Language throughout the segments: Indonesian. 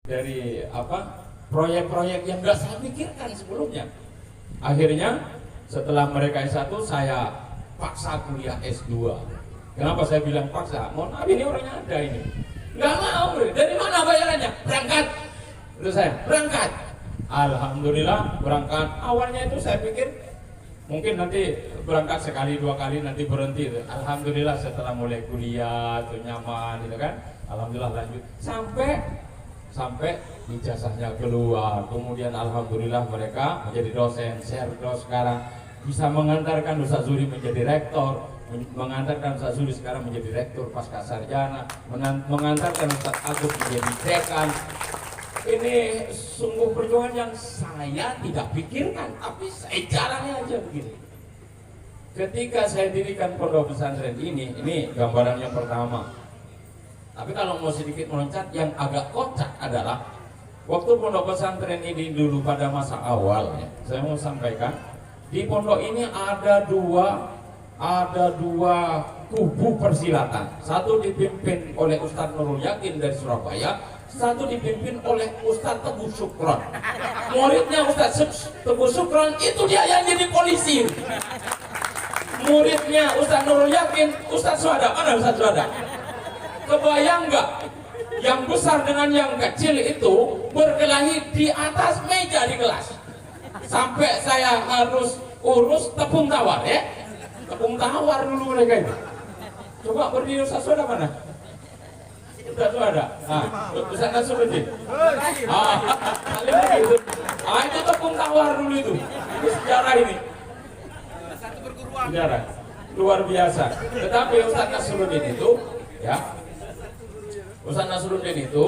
dari apa proyek-proyek yang nggak saya pikirkan sebelumnya. Akhirnya setelah mereka S1 saya paksa kuliah S2. Kenapa saya bilang paksa? Mohon maaf, ini orangnya ada ini. Nggak mau, dari mana bayarannya? Berangkat. Terus saya berangkat. Alhamdulillah berangkat. Awalnya itu saya pikir mungkin nanti berangkat sekali dua kali nanti berhenti. Alhamdulillah setelah mulai kuliah itu nyaman gitu kan. Alhamdulillah lanjut sampai ijazahnya keluar. Kemudian alhamdulillah mereka menjadi dosen, serdos sekarang bisa mengantarkan Ustaz Zuri menjadi rektor, mengantarkan Ustaz Zuri sekarang menjadi rektor pasca sarjana, mengantarkan Ustaz Agus menjadi dekan. Ini sungguh perjuangan yang saya tidak pikirkan, tapi saya jalannya aja begini. Ketika saya dirikan pondok pesantren ini gambaran yang pertama. Tapi kalau mau sedikit meloncat, yang agak kocak adalah waktu pondok pesantren ini dulu pada masa awal, ya, saya mau sampaikan di pondok ini ada dua kubu persilatan. Satu dipimpin oleh Ustadz Nurul Yakin dari Surabaya, satu dipimpin oleh Ustadz Teguh Syukron. Muridnya Ustadz Teguh Syukron itu dia yang jadi polisi. Muridnya Ustadz Nurul Yakin, Ustadz Suhada. Mana Ustadz Suhada? Kebayang nggak? Yang besar dengan yang kecil itu berkelahi di atas meja di kelas. Sampai saya harus urus tepung tawar, ya. Tepung tawar dulu mereka itu. Coba berdiri Ustaz Suhada mana? Ustaz Suhada. Nah, Ustaz Nasruddin. Itu tepung tawar dulu itu. Ini sejarah ini. Sejarah luar biasa. Tetapi Ustaz Nasruddin itu, ya. Ustaz Nasruddin itu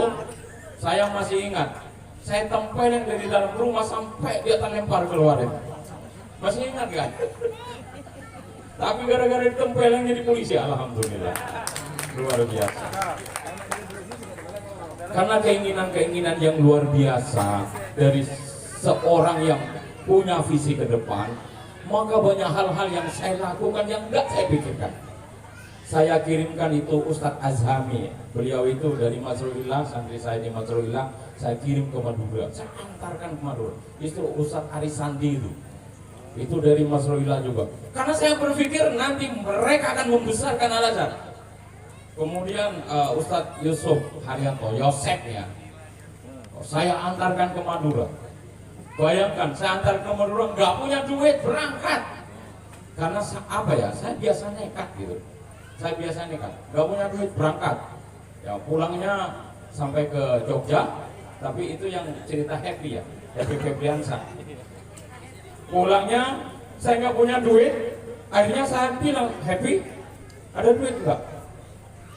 saya masih ingat, saya tempelin dari dalam rumah sampai dia terlempar keluar itu. Masih ingat kan? Tapi gara-gara ditempelin jadi polisi, alhamdulillah. Luar biasa. Karena keinginan-keinginan yang luar biasa dari seorang yang punya visi ke depan, maka banyak hal-hal yang saya lakukan yang enggak saya pikirkan. Saya kirimkan itu Ustadz Azhami, beliau itu dari Masrulillah, santri saya di Masrulillah, saya kirim ke Madura, saya antarkan ke Madura. Itu Ustadz Arisandi itu dari Masrulillah juga. Karena saya berpikir nanti mereka akan membesarkan Al-Azhar. Kemudian Ustadz Yusuf Haryanto, Yosef ya, saya antarkan ke Madura. Bayangkan, saya antar ke Madura, nggak punya duit berangkat. Karena apa ya, saya biasa nekat gitu. Saya biasanya kan nggak punya duit berangkat, ya pulangnya sampai ke Jogja. Tapi itu yang cerita happy ya, Happy Febriansa. Pulangnya saya nggak punya duit, akhirnya saya bilang, Happy, ada duit nggak?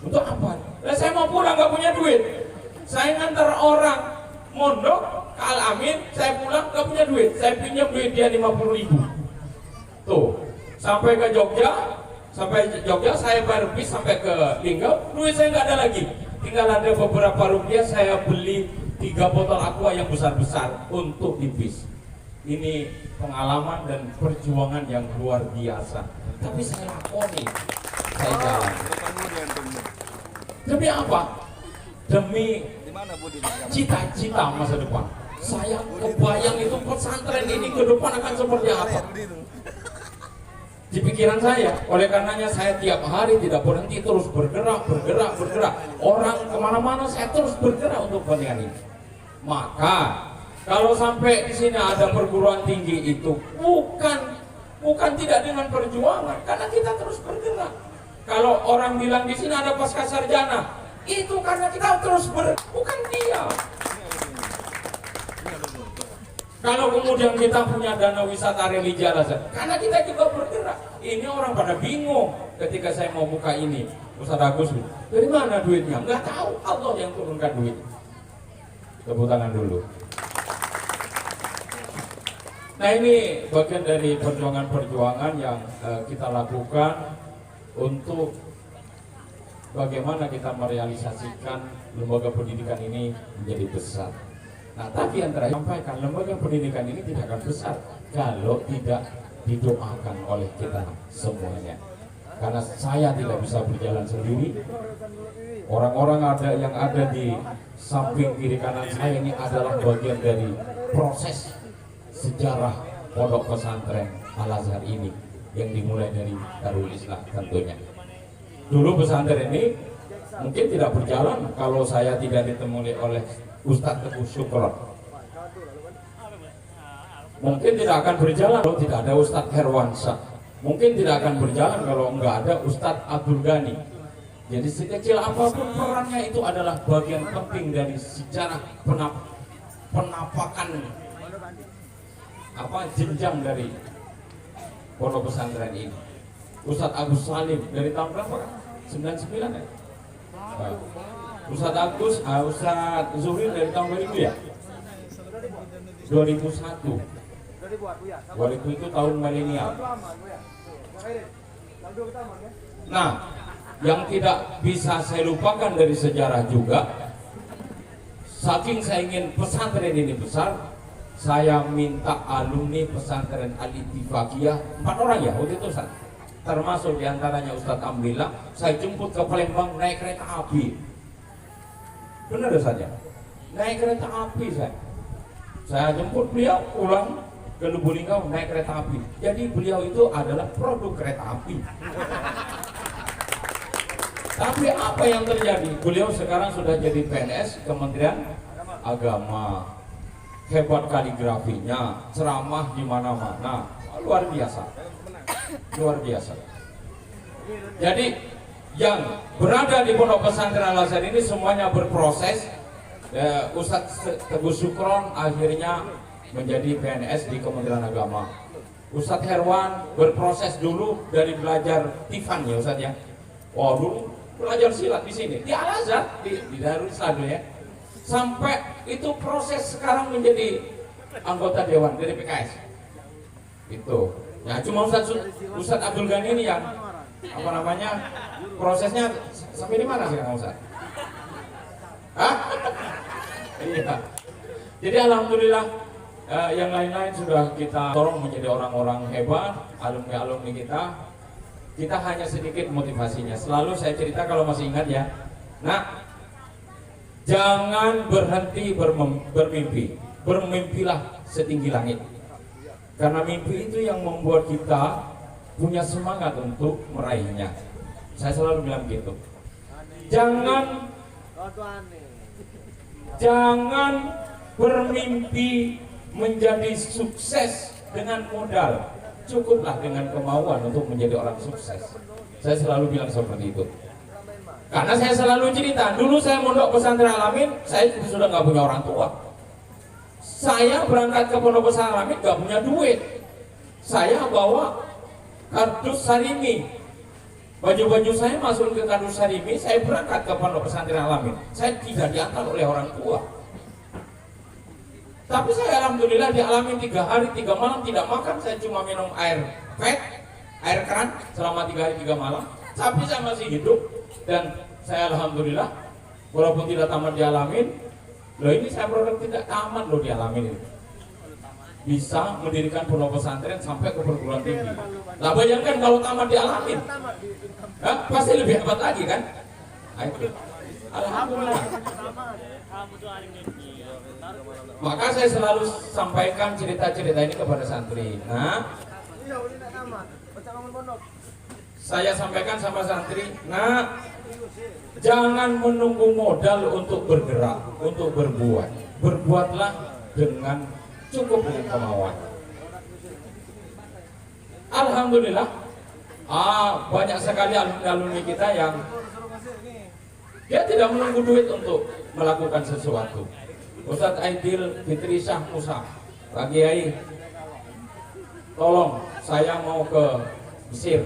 Untuk apa? Lah saya mau pulang nggak punya duit. Saya ngantar orang mondok ke Al-Amin, saya pulang nggak punya duit. Saya pinjam duit dia 50.000. Tuh, sampai ke Jogja. Sampai Jogja saya bayar bis sampai ke Linggau, duit saya nggak ada lagi. Tinggal ada beberapa rupiah, saya beli 3 botol aqua yang besar-besar untuk di bis. Ini pengalaman dan perjuangan yang luar biasa. Tapi saya lakoni, saya jalan. Demi apa? Demi cita-cita masa depan. Saya kebayang itu pesantren ini ke depan akan seperti apa. Di pikiran saya, oleh karenanya saya tiap hari tidak berhenti, terus bergerak. Orang kemana-mana saya terus bergerak untuk kepentingan ini. Maka kalau sampai di sini ada perguruan tinggi itu bukan tidak dengan perjuangan, karena kita terus bergerak. Kalau orang bilang di sini ada pasca sarjana, itu karena kita terus bukan diam. Kalau kemudian kita punya dana wisata religi Al-Azhar, karena kita juga bergerak. Ini orang pada bingung ketika saya mau buka ini. Ustaz Agus, dari mana duitnya? Nggak tahu, Allah yang turunkan duit. Tepuk tangan dulu. Nah, ini bagian dari perjuangan-perjuangan yang kita lakukan untuk bagaimana kita merealisasikan lembaga pendidikan ini menjadi besar. Nah, tapi yang terakhir sampaikan, lembaga pendidikan ini tidak akan besar kalau tidak didoakan oleh kita semuanya. karena saya tidak bisa berjalan sendiri. Orang-orang yang ada di samping kiri kanan saya ini adalah bagian dari proses sejarah pondok pesantren Al-Azhar ini yang dimulai dari Darul Islah tentunya. Dulu pesantren ini mungkin tidak berjalan kalau saya tidak ditemui oleh Ustadz Teguh Syukron. Mungkin tidak akan berjalan kalau tidak ada Ustadz Herwansyah. Mungkin tidak akan berjalan kalau nggak ada Ustadz Abdul Ghani. Jadi sekecil apapun perannya itu adalah bagian penting dari sejarah penapakan jenjang dari pondok pesantren ini. Ustadz Agus Salim dari tahun berapa? 99 ya? Ustadz Zuhri dari tahun 2000 ya? 2001. 2000 itu tahun milenial. Nah, yang tidak bisa saya lupakan dari sejarah juga, saking saya ingin pesantren ini besar, saya minta alumni pesantren Al-Ittifaqiyah 4 orang ya waktu itu Ustaz. Termasuk diantaranya Ustadz Ambillah, saya jemput ke Palembang naik kereta api. Benar Ustaz ya? Naik kereta api saya jemput beliau pulang ke Lubulingga naik kereta api. Jadi beliau itu adalah produk kereta api. Tapi apa yang terjadi? Beliau sekarang sudah jadi PNS Kementerian Agama. Hebat kaligrafinya, ceramah di mana-mana, luar biasa. Luar biasa. Jadi yang berada di pondok pesantren Al-Azhar ini semuanya berproses. Ustadz Teguh Syukron akhirnya menjadi PNS di Kementerian Agama. Ustadz Herwan berproses dulu dari belajar Tifan ya Ustadz ya. Oh dulu belajar silat di sini di Al-Azhar di Darul Islah ya. Sampai itu proses sekarang menjadi anggota dewan dari PKS. Itu. Ya cuma Ustadz Abdul Ghani ini yang prosesnya sampai di mana sekarang Ustadz? Hah? Iya. Jadi alhamdulillah yang lain-lain sudah kita tolong menjadi orang-orang hebat, alumni-alumni kita. Kita hanya sedikit motivasinya. Selalu saya cerita kalau masih ingat ya. Nah, jangan berhenti bermimpi. Bermimpilah setinggi langit. Karena mimpi itu yang membuat kita punya semangat untuk meraihnya. Saya selalu bilang gitu. Jangan bermimpi menjadi sukses dengan modal. Cukuplah dengan kemauan untuk menjadi orang sukses. Saya selalu bilang seperti itu. Karena saya selalu cerita, dulu saya mondok pesantren Al-Amin, saya sudah nggak punya orang tua. Saya berangkat ke pondok pesantren Al-Amin nggak punya duit. Saya bawa kardus sarimi. Baju-baju saya masuk ke kardus sarimi, saya berangkat ke pondok pesantren Al-Amin. Saya tidak diantar oleh orang tua. Tapi saya alhamdulillah dialamin 3 hari 3 malam tidak makan, saya cuma minum air keran selama 3 hari 3 malam. Tapi saya masih hidup dan saya alhamdulillah walaupun tidak tamat dialamin, loh ini saya produk tidak tamat loh dialamin ini. Bisa mendirikan pondok pesantren sampai ke perguruan tinggi. Nah bayangkan kalau tamat dialamin, pasti lebih hebat lagi kan? Alhamdulillah. Maka saya selalu sampaikan cerita-cerita ini kepada santri. Nah, saya sampaikan sama santri, nah, jangan menunggu modal untuk bergerak, untuk berbuat. Berbuatlah dengan cukup dengan kemauan. Alhamdulillah, banyak sekali alumni kita yang dia tidak menunggu duit untuk melakukan sesuatu. Ustadz Aidil Fitri Syah Musa, Pak Kiai, tolong saya mau ke Mesir.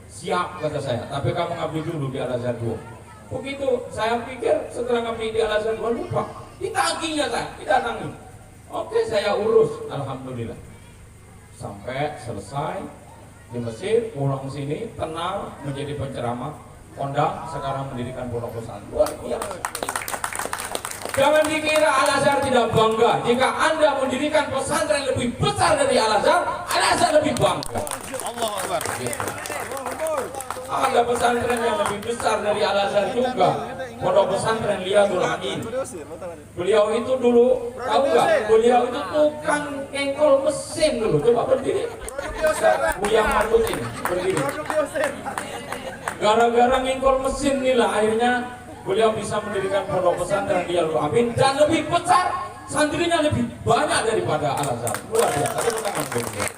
Siap kata saya, tapi kamu ngabdi dulu di Al-Azhar 2. Begitu saya pikir setelah ngabdi di Al-Azhar 2 lupa, ditagihnya saya, didatangi. Oke saya urus, alhamdulillah. Sampai selesai di Mesir, pulang sini, tenang menjadi penceramah, kondang, sekarang mendirikan pondok pesantren. Luar biasa. Jangan dikira Al-Azhar tidak bangga. Jika Anda mendirikan pesantren lebih besar dari Al-Azhar lebih bangga. Allahu Akbar. Ada pesantren yang lebih besar dari Al-Azhar juga, Pondok Pesantren Riyadul Amin. Beliau itu dulu, tahu nggak? Beliau itu tukang engkol mesin dulu. Coba berdiri. Buya Mardutin berdiri. Gara-gara ngengkol mesin inilah akhirnya beliau bisa mendirikan Pondok Pesantren Riyadul Amin dan lebih besar, santrinya lebih banyak daripada Al-Azhar. Luar biasa. Tepuk tangan beliau.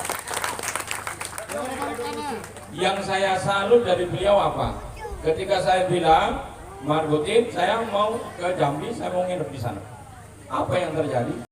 Yang saya salut dari beliau apa? Ketika saya bilang, Mardutin, saya mau ke Jambi, saya mau nginep di sana. Apa yang terjadi?